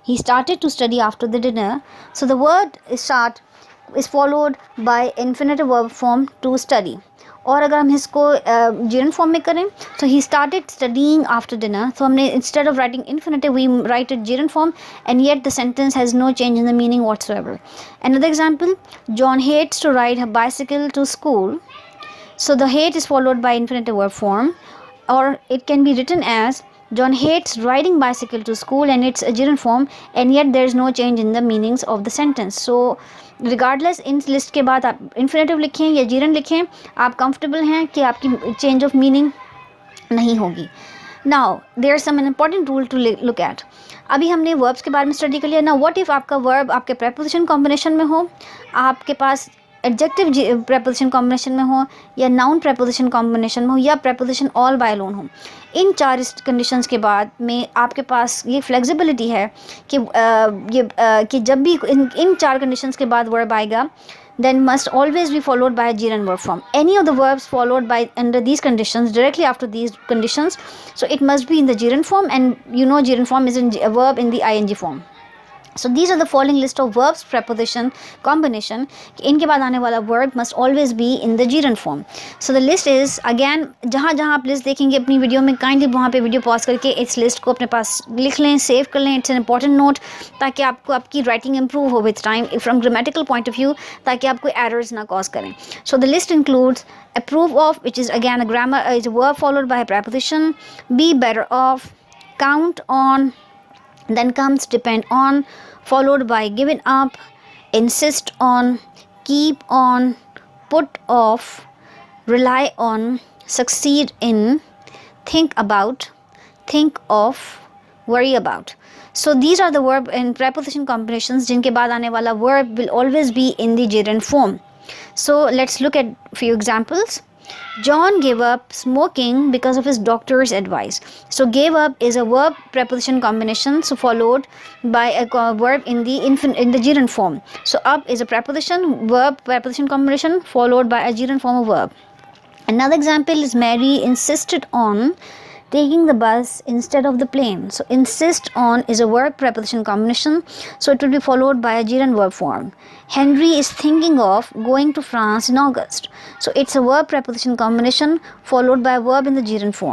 He started to study after the dinner. So the word start is followed by infinitive verb form to study. और अगर हम इसको gerund form में करें तो he started studying after dinner, तो हमने instead of writing infinitive we write it gerund form, and yet the sentence has no change in the meaning whatsoever. Another example, John hates to ride her bicycle to school. So the hate is followed by infinitive verb form, or it can be written as John hates riding bicycle to school, and it's a gerund form, and yet there is no change in the meanings of the sentence. So regardless in list के बाद आप infinitive लिखें या gerund लिखें, आप comfortable हैं कि आपकी change of meaning नहीं होगी. Now there is some important rule to look at. अभी हमने verbs के बारे में स्टडी कर लिया. Now what if आपका verb आपके preposition combination में हो, आपके पास एडजेक्टिव preposition combination में हो, या नाउन preposition combination में हो, या preposition all by alone हो. इन 4 कंडीशंस के बाद में आपके पास ये फ्लेक्सिबिलिटी है कि जब भी इन 4 कंडीशंस के बाद वर्ब आएगा, then must always be followed by a gerund verb form. Any of the verbs followed by under these conditions, directly after these conditions, so it must be in the gerund form, and you know gerund form is a verb in the ing form. So these are the following list of verbs preposition combination. इनके बाद आने वाला verb must always be in the gerund form. So the list is again, जहाँ जहाँ आप list देखेंगे अपनी video में, काइंडली वहाँ पे वीडियो पॉज करके इस लिस्ट को अपने पास लिख लें, सेव कर लें. इट्स एन इंपॉर्टेंट नोट, ताकि आपको आपकी राइटिंग इंप्रूव हो with time from grammatical point of view, ताकि आपको एरर्स ना कॉज करें. So the list includes approve of, which is again a grammar, is a verb followed by a preposition. Be better off, count on, then comes depend on, followed by given up, insist on, keep on, put off, rely on, succeed in, think about, think of, worry about. So these are the verb and preposition combinations जिनके बाद आने वाला verb will always be in the gerund form. So let's look at few examples. John gave up smoking because of his doctor's advice. So gave up is a verb preposition combination, so followed by a verb in the gerund form. So up is a preposition, verb preposition combination followed by a gerund form of verb. Another example is Mary insisted on taking the bus instead of the plane. So insist on is a verb preposition combination, so it will be followed by a gerund verb form. Henry is thinking of going to France in August. So it's a verb preposition combination followed by a verb in the gerund form.